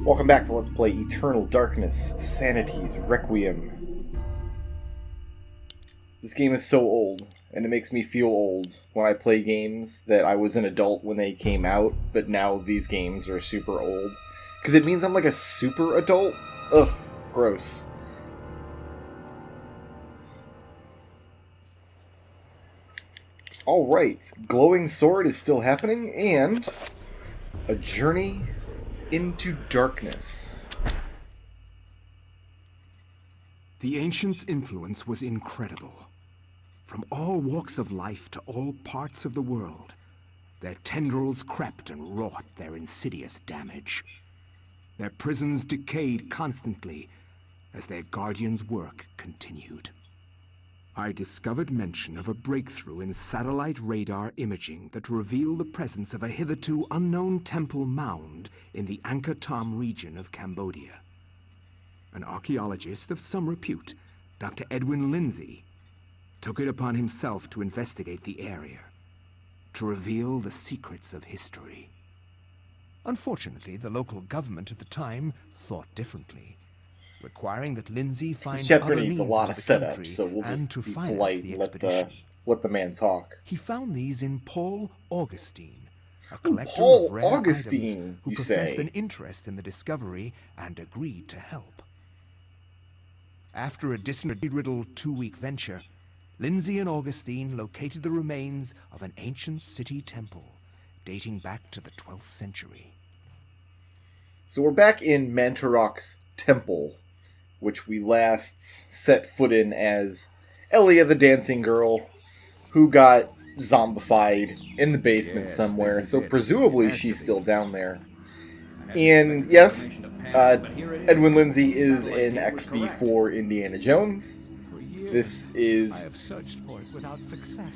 Welcome back to Let's Play Eternal Darkness, Sanity's Requiem. This game is so old, and it makes me feel old when I play games that I was an adult when they came out, but now these games are super old. Because it means I'm like a super adult? Ugh, gross. Alright, Glowing Sword is still happening, and a journey into darkness. The ancients' influence was incredible. From all walks of life to all parts of the world, their tendrils crept and wrought their insidious damage. Their prisons decayed constantly as their guardians' work continued. I discovered mention of a breakthrough in satellite radar imaging that revealed the presence of a hitherto unknown temple mound in the Angkor Thom region of Cambodia. An archaeologist of some repute, Dr. Edwin Lindsay, took it upon himself to investigate the area, to reveal the secrets of history. Unfortunately, the local government at the time thought differently, requiring that Lindsay find This chapter other needs a means lot of of the setup, country so we'll and just to be finance polite the and expedition. let the man talk. He found these in Paul Augustine, a collector Paul of rare Augustine, items who you professed say? an interest in the discovery and agreed to help. After a dysentery-riddled 2-week venture, Lindsay and Augustine located the remains of an ancient city temple dating back to the 12th century. So we're back in Mantarok's temple, which we last set foot in as Elia the dancing girl, who got zombified in the basement somewhere, so presumably she's still down there. And yes, Edwin Lindsay is an XP for Indiana Jones. This is...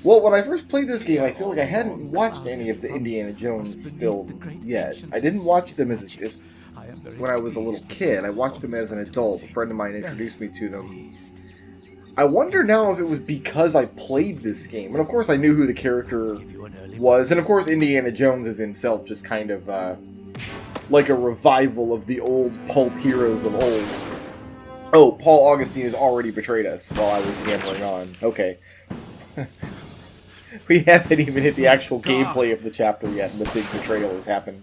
Well, when I first played this game, I feel like I hadn't watched any of the Indiana Jones films yet. I didn't watch them as when I was a little kid. I watched them as an adult. A friend of mine introduced me to them. I wonder now if it was because I played this game. And of course I knew who the character was. And of course Indiana Jones is himself just kind of like a revival of the old pulp heroes of old. Oh, Paul Augustine has already betrayed us while I was gambling on. Okay. We haven't even hit the actual gameplay of the chapter yet, and the big betrayal has happened.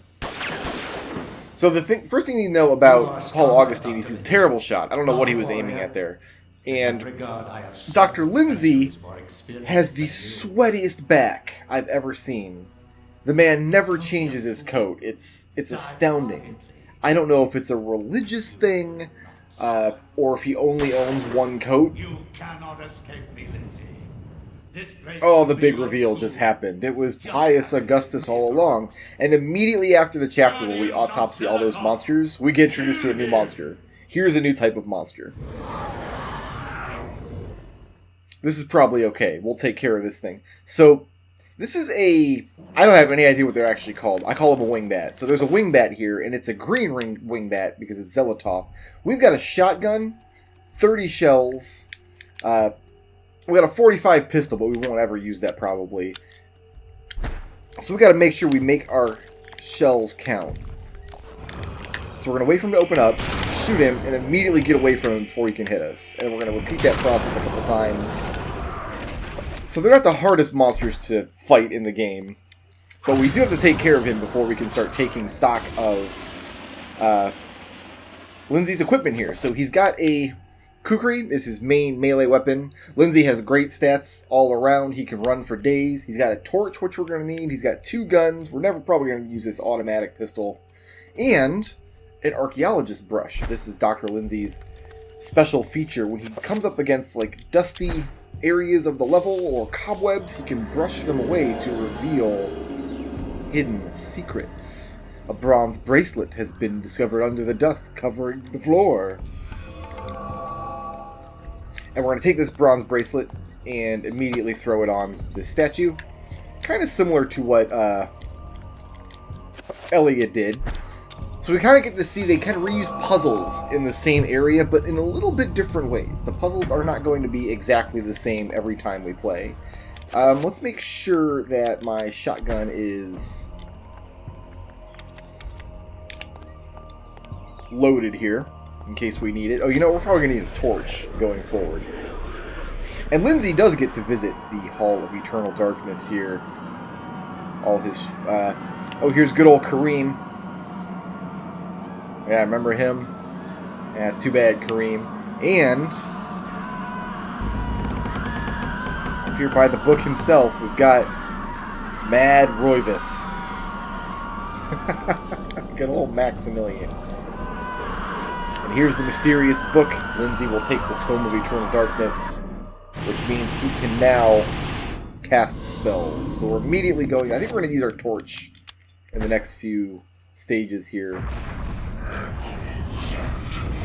So the first thing you know about Paul Augustine is he's a terrible shot. I don't know what he was aiming at there. And Dr. Lindsay has the sweatiest back I've ever seen. The man never changes his coat. It's astounding. I don't know if it's a religious thing, or if he only owns one coat. You cannot escape me, Lindsay. Oh, the big reveal just happened. It was Pius Augustus all along. And immediately after the chapter where we autopsy all those monsters, we get introduced to a new monster. Here's a new type of monster. This is probably okay. We'll take care of this thing. So, this is a... I don't have any idea what they're actually called. I call them a wingbat. So there's a wingbat here, and it's a green wingbat because it's Zelotov. We've got a shotgun, 30 shells, we got a 45 pistol, but we won't ever use that probably. So we got to make sure we make our shells count. So we're going to wait for him to open up, shoot him, and immediately get away from him before he can hit us. And we're going to repeat that process a couple times. So they're not the hardest monsters to fight in the game, but we do have to take care of him before we can start taking stock of Lindsay's equipment here. So he's got a... Kukri is his main melee weapon. Lindsay has great stats all around. He can run for days. He's got a torch, which we're going to need. He's got 2 guns. We're never probably going to use this automatic pistol. And an archaeologist brush. This is Dr. Lindsay's special feature. When he comes up against like dusty areas of the level or cobwebs, he can brush them away to reveal hidden secrets. A bronze bracelet has been discovered under the dust covering the floor. And we're going to take this bronze bracelet and immediately throw it on this statue. Kind of similar to what Elia did. So we kind of get to see they kind of reuse puzzles in the same area, but in a little bit different ways. The puzzles are not going to be exactly the same every time we play. Let's make sure that my shotgun is loaded here, in case we need it. Oh, you know, we're probably going to need a torch going forward. And Lindsay does get to visit the Hall of Eternal Darkness here. All his... oh, here's good old Kareem. Yeah, remember him? Yeah, too bad, Kareem. And... up here by the book himself, we've got... Mad Roivus. Good old Maximilian. And here's the mysterious book. Lindsay will take the Tome of Eternal Darkness, which means he can now cast spells. So we're immediately going... I think we're going to use our torch in the next few stages here.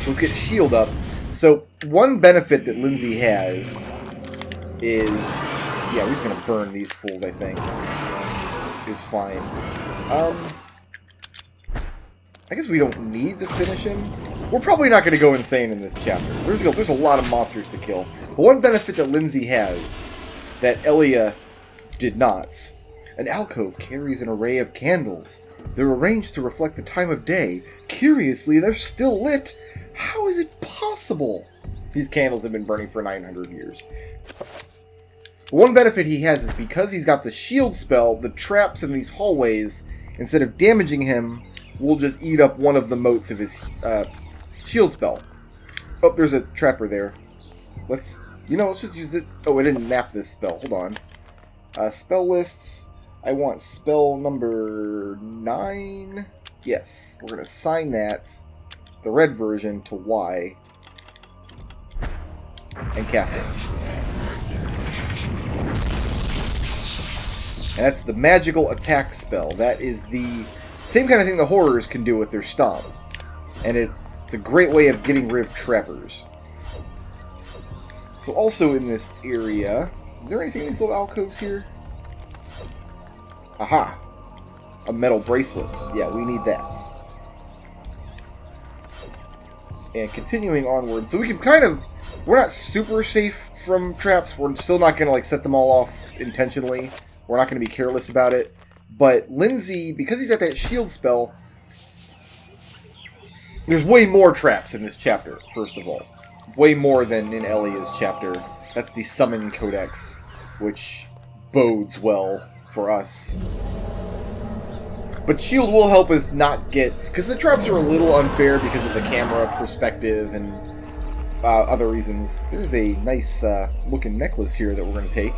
So let's get shield up. So one benefit that Lindsay has is... yeah, we're just going to burn these fools, I think. Is fine. I guess we don't need to finish him. We're probably not going to go insane in this chapter. There's a lot of monsters to kill. But one benefit that Lindsay has that Elia did not. An alcove carries an array of candles. They're arranged to reflect the time of day. Curiously, they're still lit. How is it possible? These candles have been burning for 900 years. One benefit he has is because he's got the shield spell, the traps in these hallways, instead of damaging him, will just eat up one of the motes of his shield spell. Oh, there's a trapper there. Let's just use this. Oh, I didn't map this spell. Hold on. Spell lists. I want spell number 9. Yes, we're going to assign that, the red version, to Y. And cast it. And that's the magical attack spell. That is the same kind of thing the horrors can do with their stomp. And it's a great way of getting rid of trappers. So also in this area... is there anything in these little alcoves here? Aha! A metal bracelet. Yeah, we need that. And continuing onward. So we can kind of... we're not super safe from traps. We're still not going to like set them all off intentionally. We're not going to be careless about it. But Lindsay, because he's got that shield spell, there's way more traps in this chapter, first of all. Way more than in Elia's chapter. That's the Summon Codex, which bodes well for us. But shield will help us not get... because the traps are a little unfair because of the camera perspective and other reasons. There's a nice looking necklace here that we're going to take.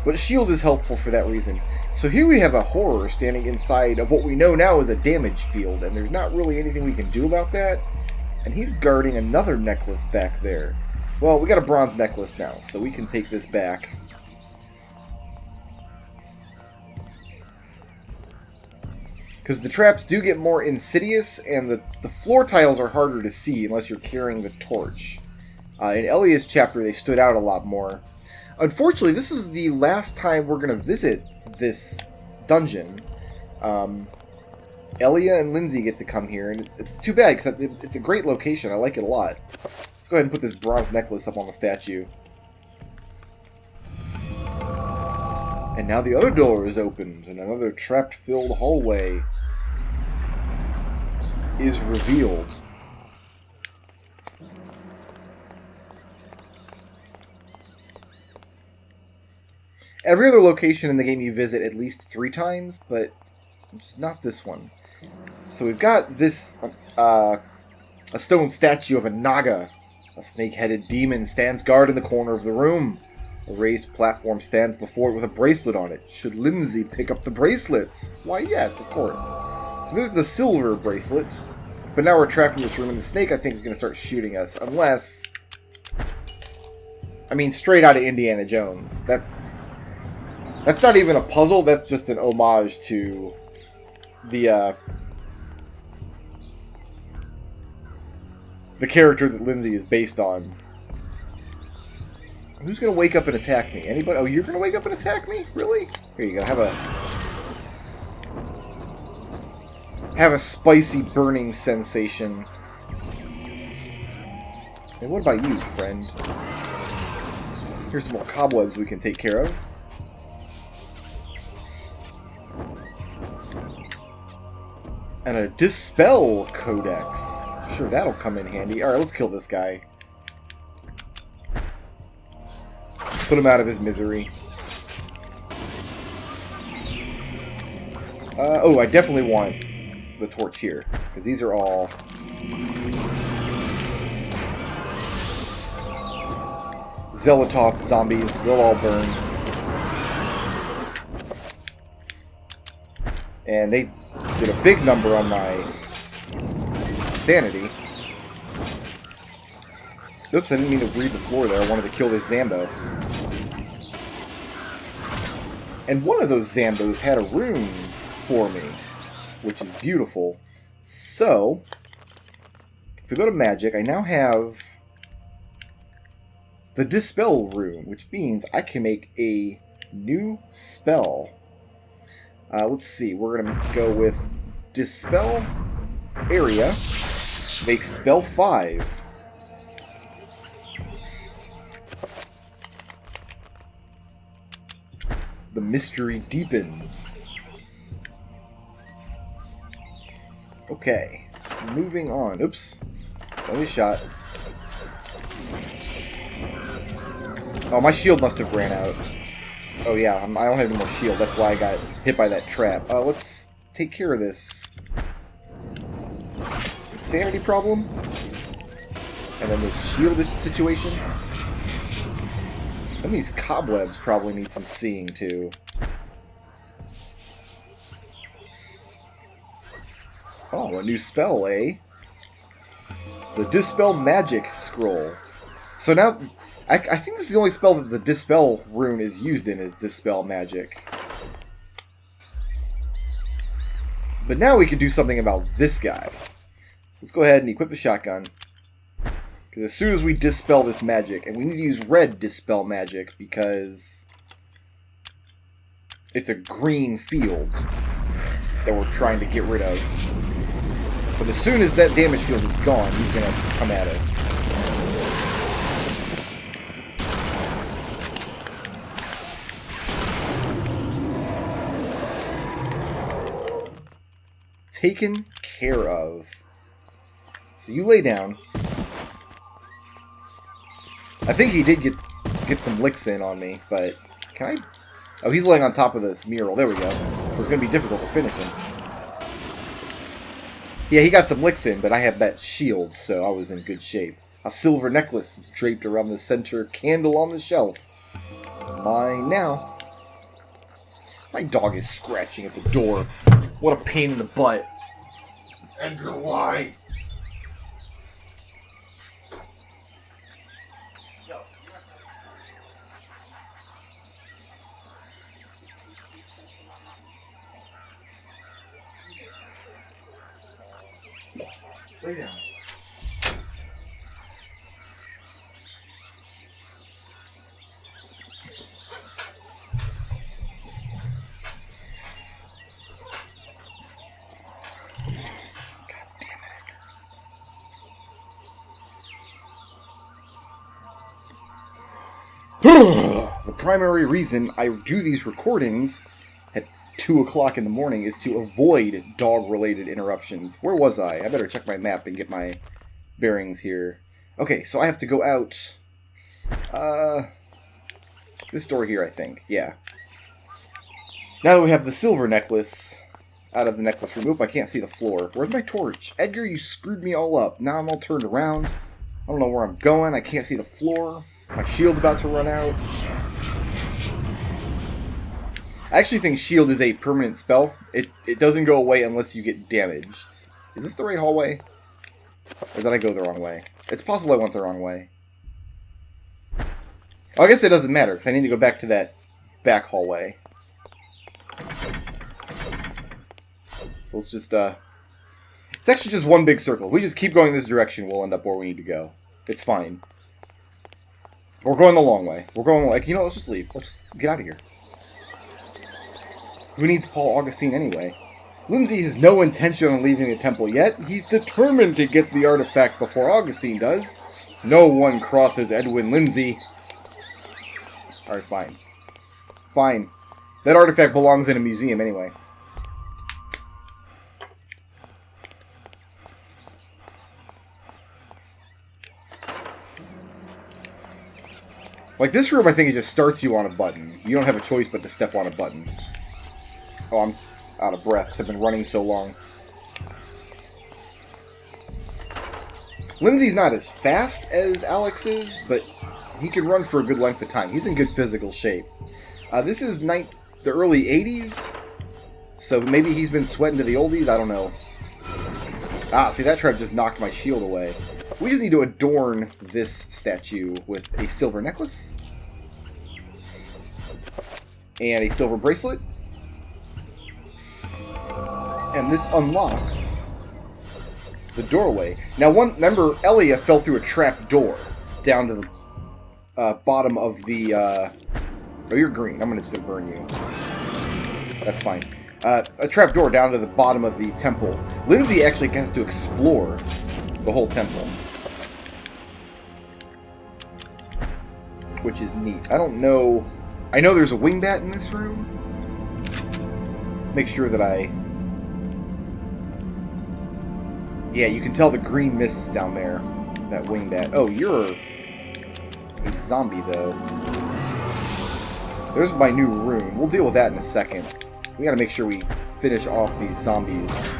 But shield is helpful for that reason. So here we have a horror standing inside of what we know now is a damage field, and there's not really anything we can do about that. And he's guarding another necklace back there. Well, we got a bronze necklace now, so we can take this back. Because the traps do get more insidious, and the floor tiles are harder to see unless you're carrying the torch. In Elia's chapter, they stood out a lot more. Unfortunately, this is the last time we're going to visit this dungeon. Elia and Lindsay get to come here, and it's too bad, because it's a great location. I like it a lot. Let's go ahead and put this bronze necklace up on the statue. And now the other door is opened, and another trap-filled hallway is revealed. Every other location in the game you visit at least 3 times, but just not this one. So we've got this, a stone statue of a naga. A snake-headed demon stands guard in the corner of the room. A raised platform stands before it with a bracelet on it. Should Lindsay pick up the bracelets? Why, yes, of course. So there's the silver bracelet. But now we're trapped in this room, and the snake, I think, is going to start shooting us. Unless... I mean, straight out of Indiana Jones. That's not even a puzzle, that's just an homage to the character that Lindsay is based on. Who's going to wake up and attack me? Anybody? Oh, you're going to wake up and attack me? Really? Here you go. Have a spicy burning sensation. And what about you, friend? Here's some more cobwebs we can take care of. And a Dispel Codex. Sure, that'll come in handy. Alright, let's kill this guy. Put him out of his misery. Oh, I definitely want the torch here. Because these are all... Zealototh zombies. They'll all burn. And they did a big number on my sanity. Oops, I didn't mean to read the floor there. I wanted to kill this Zambo. And one of those Zambos had a rune for me, which is beautiful. So, if we go to magic, I now have the Dispel rune, which means I can make a new spell. Let's see, we're going to go with Dispel Area, make spell 5. The mystery deepens. Okay, moving on. Oops, only shot. Oh, my shield must have ran out. Oh yeah, I don't have any more shield. That's why I got hit by that trap. Let's take care of this sanity problem. And then this shield situation. And these cobwebs probably need some seeing too. Oh, a new spell, eh? The Dispel Magic Scroll. So now, I think this is the only spell that the Dispel rune is used in, is Dispel Magic. But now we can do something about this guy. So let's go ahead and equip the shotgun. Because as soon as we dispel this magic, and we need to use red Dispel Magic because it's a green field that we're trying to get rid of. But as soon as that damage field is gone, he's going to come at us. Taken care of. So you lay down. I think he did get some licks in on me, but can I? Oh, he's laying on top of this mural. There we go. So it's going to be difficult to finish him. Yeah, he got some licks in, but I have that shield, so I was in good shape. A silver necklace is draped around the center candle on the shelf. Mine now. My dog is scratching at the door. What a pain in the butt. Edgar, why? Lay down. The primary reason I do these recordings at 2 o'clock in the morning is to avoid dog-related interruptions. Where was I? I better check my map and get my bearings here. Okay, so I have to go out... this door here, I think. Yeah. Now that we have the silver necklace out of the necklace room. Oop, I can't see the floor. Where's my torch? Edgar, you screwed me all up. Now I'm all turned around. I don't know where I'm going. I can't see the floor. My shield's about to run out. I actually think shield is a permanent spell. It doesn't go away unless you get damaged. Is this the right hallway? Or did I go the wrong way? It's possible I went the wrong way. Oh, I guess it doesn't matter, because I need to go back to that back hallway. So let's just, it's actually just one big circle. If we just keep going this direction, we'll end up where we need to go. It's fine. We're going the long way. We're going, like, you know, let's just leave. Let's just get out of here. Who needs Paul Augustine anyway? Lindsay has no intention on leaving the temple yet. He's determined to get the artifact before Augustine does. No one crosses Edwin Lindsay. Alright, fine. Fine. That artifact belongs in a museum anyway. Like, this room, I think it just starts you on a button. You don't have a choice but to step on a button. Oh, I'm out of breath because I've been running so long. Lindsay's not as fast as Alex is, but he can run for a good length of time. He's in good physical shape. This is the early 80s, so maybe he's been sweating to the oldies, I don't know. Ah, see, that trap just knocked my shield away. We just need to adorn this statue with a silver necklace. And a silver bracelet. And this unlocks the doorway. Now, remember, Elia fell through a trap door down to the bottom of the... oh, you're green. I'm going to just burn you. That's fine. A trap door down to the bottom of the temple. Lindsay actually has to explore the whole temple. Which is neat. I don't know... I know there's a wingbat in this room. Let's make sure that I... Yeah, you can tell the green mists down there. That wingbat. Oh, you're a zombie, though. There's my new room. We'll deal with that in a second. We gotta make sure we finish off these zombies.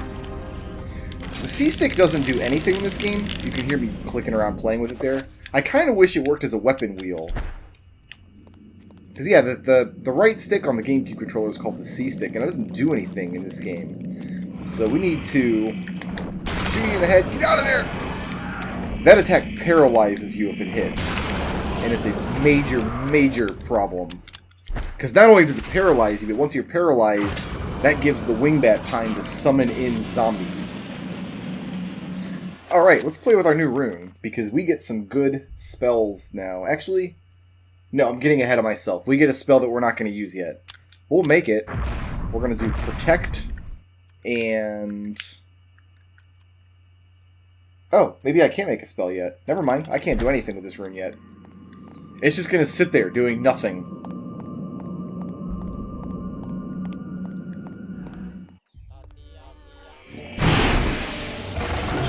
The C-stick doesn't do anything in this game. You can hear me clicking around playing with it there. I kind of wish it worked as a weapon wheel. Because, yeah, the right stick on the GameCube controller is called the C-stick, and it doesn't do anything in this game. So we need to shoot you in the head. Get out of there! That attack paralyzes you if it hits. And it's a major, major problem. Because not only does it paralyze you, but once you're paralyzed, that gives the wingbat time to summon in zombies. Alright, let's play with our new rune, because we get some good spells now. Actually, no, I'm getting ahead of myself. We get a spell that we're not going to use yet. We'll make it. We're going to do Protect, and... Oh, maybe I can't make a spell yet. Never mind, I can't do anything with this rune yet. It's just going to sit there doing nothing.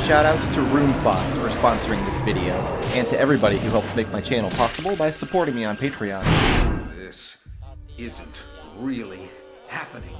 Shoutouts to RuneFox for sponsoring this video, and to everybody who helps make my channel possible by supporting me on Patreon. This isn't really happening.